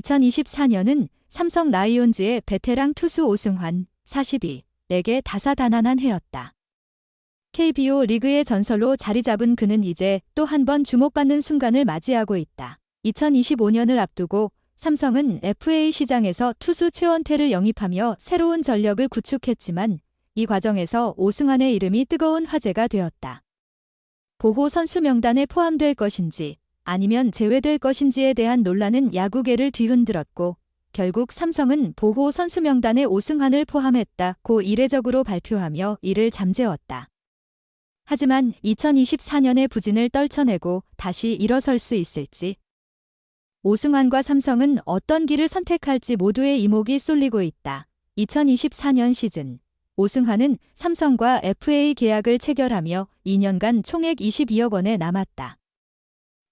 2024년은 삼성 라이온즈의 베테랑 투수 오승환 42에게 다사다난한 해였다. KBO 리그의 전설로 자리 잡은 그는 이제 또 한 번 주목받는 순간을 맞이하고 있다. 2025년을 앞두고 삼성은 FA 시장에서 투수 최원태를 영입하며 새로운 전력을 구축했지만 이 과정에서 오승환의 이름이 뜨거운 화제가 되었다. 보호 선수 명단에 포함될 것인지 아니면 제외될 것인지에 대한 논란은 야구계를 뒤흔들었고 결국 삼성은 보호 선수 명단에 오승환을 포함했다고 이례적으로 발표하며 이를 잠재웠다. 하지만 2024년의 부진을 떨쳐내고 다시 일어설 수 있을지, 오승환과 삼성은 어떤 길을 선택할지 모두의 이목이 쏠리고 있다. 2024년 시즌, 오승환은 삼성과 FA 계약을 체결하며 2년간 총액 22억 원에 남았다.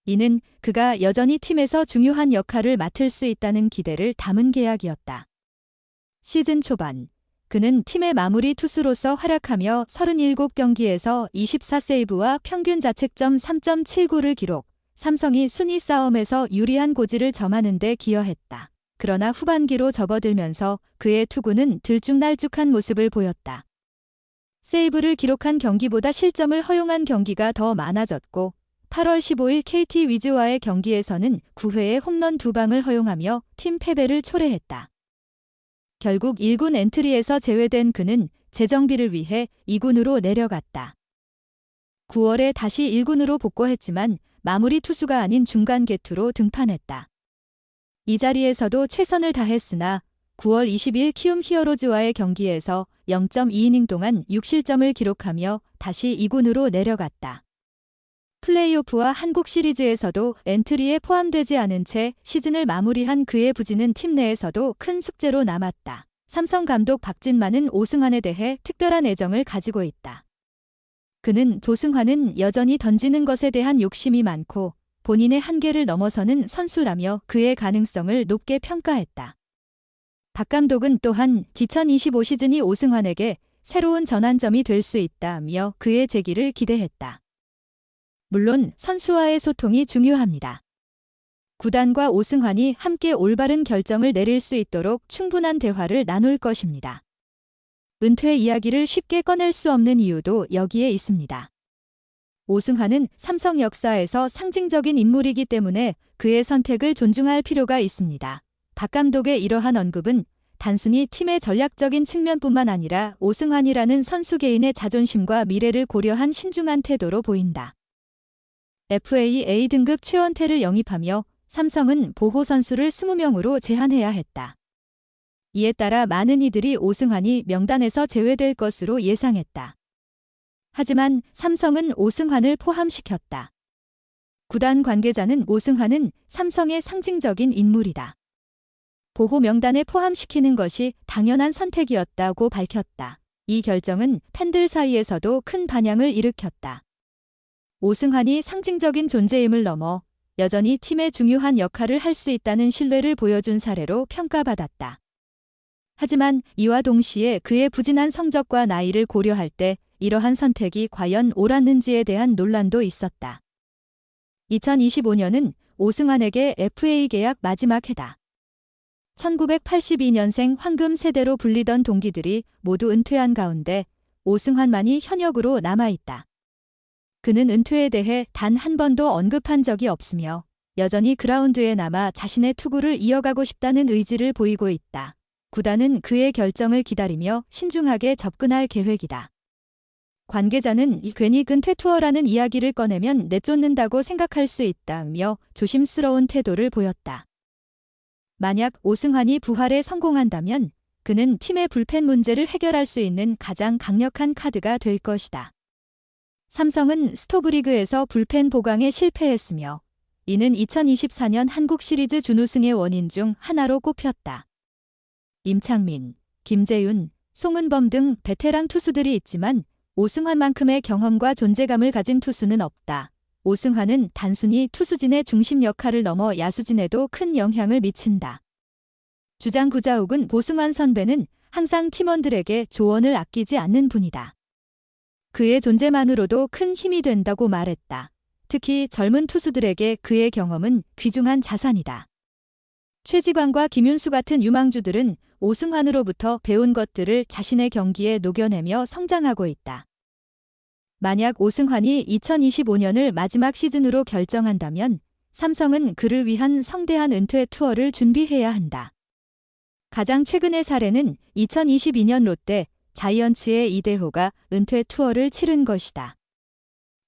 이는 그가 여전히 팀에서 중요한 역할을 맡을 수 있다는 기대를 담은 계약이었다. 시즌 초반, 그는 팀의 마무리 투수로서 활약하며 37경기에서 24세이브와 평균 자책점 3.79를 기록, 삼성이 순위 싸움에서 유리한 고지를 점하는 데 기여했다. 그러나 후반기로 접어들면서 그의 투구는 들쭉날쭉한 모습을 보였다. 세이브를 기록한 경기보다 실점을 허용한 경기가 더 많아졌고 8월 15일 KT 위즈와의 경기에서는 9회에 홈런 2방을 허용하며 팀 패배를 초래했다. 결국 1군 엔트리에서 제외된 그는 재정비를 위해 2군으로 내려갔다. 9월에 다시 1군으로 복귀했지만 마무리 투수가 아닌 중간 개투로 등판했다. 이 자리에서도 최선을 다했으나 9월 20일 키움 히어로즈와의 경기에서 0.2이닝 동안 6실점을 기록하며 다시 2군으로 내려갔다. 플레이오프와 한국 시리즈에서도 엔트리에 포함되지 않은 채 시즌을 마무리한 그의 부진은 팀 내에서도 큰 숙제로 남았다. 삼성 감독 박진만은 오승환에 대해 특별한 애정을 가지고 있다. 그는 조승환은 여전히 던지는 것에 대한 욕심이 많고 본인의 한계를 넘어서는 선수라며 그의 가능성을 높게 평가했다. 박 감독은 또한 2025 시즌이 오승환에게 새로운 전환점이 될 수 있다며 그의 재기를 기대했다. 물론 선수와의 소통이 중요합니다. 구단과 오승환이 함께 올바른 결정을 내릴 수 있도록 충분한 대화를 나눌 것입니다. 은퇴 이야기를 쉽게 꺼낼 수 없는 이유도 여기에 있습니다. 오승환은 삼성 역사에서 상징적인 인물이기 때문에 그의 선택을 존중할 필요가 있습니다. 박 감독의 이러한 언급은 단순히 팀의 전략적인 측면뿐만 아니라 오승환이라는 선수 개인의 자존심과 미래를 고려한 신중한 태도로 보인다. FA A등급 최원태를 영입하며 삼성은 보호 선수를 20명으로 제한해야 했다. 이에 따라 많은 이들이 오승환이 명단에서 제외될 것으로 예상했다. 하지만 삼성은 오승환을 포함시켰다. 구단 관계자는 오승환은 삼성의 상징적인 인물이다. 보호 명단에 포함시키는 것이 당연한 선택이었다고 밝혔다. 이 결정은 팬들 사이에서도 큰 반향을 일으켰다. 오승환이 상징적인 존재임을 넘어 여전히 팀의 중요한 역할을 할 수 있다는 신뢰를 보여준 사례로 평가받았다. 하지만 이와 동시에 그의 부진한 성적과 나이를 고려할 때 이러한 선택이 과연 옳았는지에 대한 논란도 있었다. 2025년은 오승환에게 FA 계약 마지막 해다. 1982년생 황금 세대로 불리던 동기들이 모두 은퇴한 가운데 오승환만이 현역으로 남아있다. 그는 은퇴에 대해 단 한 번도 언급한 적이 없으며 여전히 그라운드에 남아 자신의 투구를 이어가고 싶다는 의지를 보이고 있다. 구단은 그의 결정을 기다리며 신중하게 접근할 계획이다. 관계자는 괜히 근퇴 투어라는 이야기를 꺼내면 내쫓는다고 생각할 수 있다며 조심스러운 태도를 보였다. 만약 오승환이 부활에 성공한다면 그는 팀의 불펜 문제를 해결할 수 있는 가장 강력한 카드가 될 것이다. 삼성은 스토브리그에서 불펜 보강에 실패했으며 이는 2024년 한국 시리즈 준우승의 원인 중 하나로 꼽혔다. 임창민, 김재윤, 송은범 등 베테랑 투수들이 있지만 오승환만큼의 경험과 존재감을 가진 투수는 없다. 오승환은 단순히 투수진의 중심 역할을 넘어 야수진에도 큰 영향을 미친다. 주장 구자욱은 오승환 선배는 항상 팀원들에게 조언을 아끼지 않는 분이다. 그의 존재만으로도 큰 힘이 된다고 말했다. 특히 젊은 투수들에게 그의 경험은 귀중한 자산이다. 최지광과 김윤수 같은 유망주들은 오승환으로부터 배운 것들을 자신의 경기에 녹여내며 성장하고 있다. 만약 오승환이 2025년을 마지막 시즌으로 결정한다면 삼성은 그를 위한 성대한 은퇴 투어를 준비해야 한다. 가장 최근의 사례는 2022년 롯데 자이언츠의 이대호가 은퇴 투어를 치른 것이다.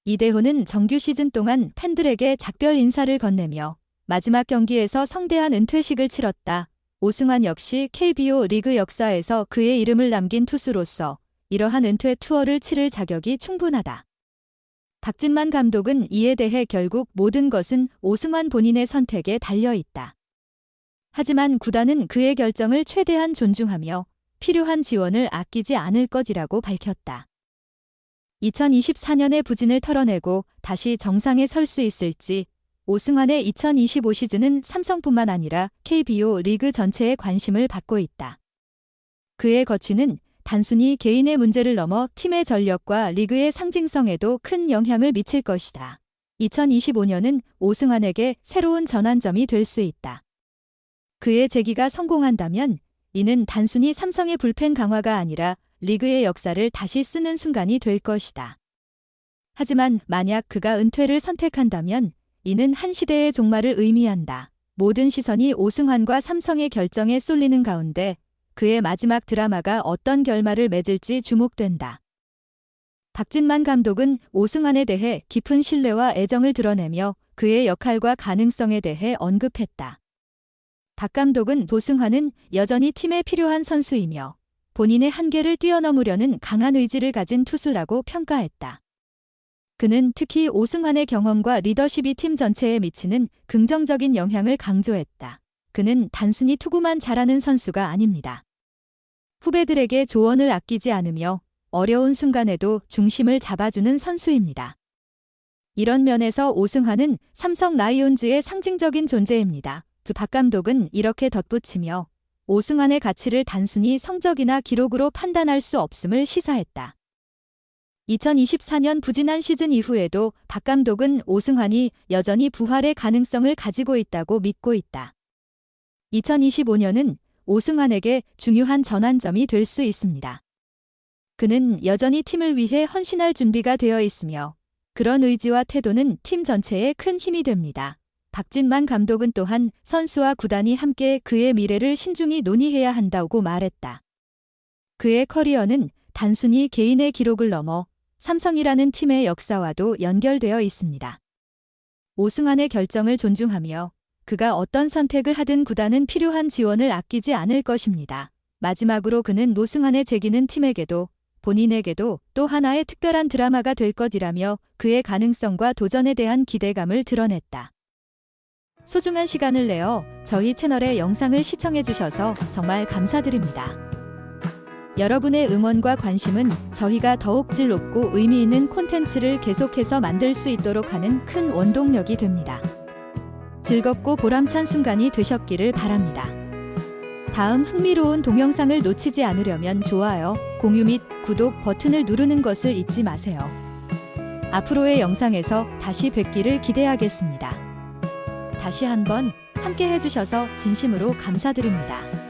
이대호는 정규 시즌 동안 팬들에게 작별 인사를 건네며 마지막 경기에서 성대한 은퇴식을 치렀다. 오승환 역시 KBO 리그 역사에서 그의 이름을 남긴 투수로서 이러한 은퇴 투어를 치를 자격이 충분하다. 박진만 감독은 이에 대해 결국 모든 것은 오승환 본인의 선택에 달려 있다. 하지만 구단은 그의 결정을 최대한 존중하며 필요한 지원을 아끼지 않을 것이라고 밝혔다. 2024년의 부진을 털어내고 다시 정상에 설 수 있을지 오승환의 2025 시즌은 삼성뿐만 아니라 KBO 리그 전체의 관심을 받고 있다. 그의 거취는 단순히 개인의 문제를 넘어 팀의 전력과 리그의 상징성에도 큰 영향을 미칠 것이다. 2025년은 오승환에게 새로운 전환점이 될 수 있다. 그의 재기가 성공한다면 이는 단순히 삼성의 불펜 강화가 아니라 리그의 역사를 다시 쓰는 순간이 될 것이다. 하지만 만약 그가 은퇴를 선택한다면 이는 한 시대의 종말을 의미한다. 모든 시선이 오승환과 삼성의 결정에 쏠리는 가운데 그의 마지막 드라마가 어떤 결말을 맺을지 주목된다. 박진만 감독은 오승환에 대해 깊은 신뢰와 애정을 드러내며 그의 역할과 가능성에 대해 언급했다. 박 감독은 오승환은 여전히 팀에 필요한 선수이며 본인의 한계를 뛰어넘으려는 강한 의지를 가진 투수라고 평가했다. 그는 특히 오승환의 경험과 리더십이 팀 전체에 미치는 긍정적인 영향을 강조했다. 그는 단순히 투구만 잘하는 선수가 아닙니다. 후배들에게 조언을 아끼지 않으며 어려운 순간에도 중심을 잡아주는 선수입니다. 이런 면에서 오승환은 삼성 라이온즈의 상징적인 존재입니다. 박 감독은 이렇게 덧붙이며 오승환의 가치를 단순히 성적이나 기록으로 판단할 수 없음을 시사했다. 2024년 부진한 시즌 이후에도 박 감독은 오승환이 여전히 부활의 가능성을 가지고 있다고 믿고 있다. 2025년은 오승환에게 중요한 전환점이 될 수 있습니다. 그는 여전히 팀을 위해 헌신할 준비가 되어 있으며 그런 의지와 태도는 팀 전체에 큰 힘이 됩니다. 박진만 감독은 또한 선수와 구단이 함께 그의 미래를 신중히 논의해야 한다고 말했다. 그의 커리어는 단순히 개인의 기록을 넘어 삼성이라는 팀의 역사와도 연결되어 있습니다. 오승환의 결정을 존중하며 그가 어떤 선택을 하든 구단은 필요한 지원을 아끼지 않을 것입니다. 마지막으로 그는 오승환의 재기는 팀에게도 본인에게도 또 하나의 특별한 드라마가 될 것이라며 그의 가능성과 도전에 대한 기대감을 드러냈다. 소중한 시간을 내어 저희 채널의 영상을 시청해주셔서 정말 감사드립니다. 여러분의 응원과 관심은 저희가 더욱 질 높고 의미 있는 콘텐츠를 계속해서 만들 수 있도록 하는 큰 원동력이 됩니다. 즐겁고 보람찬 순간이 되셨기를 바랍니다. 다음 흥미로운 동영상을 놓치지 않으려면 좋아요, 공유 및 구독 버튼을 누르는 것을 잊지 마세요. 앞으로의 영상에서 다시 뵙기를 기대하겠습니다. 다시 한번 함께 해주셔서 진심으로 감사드립니다.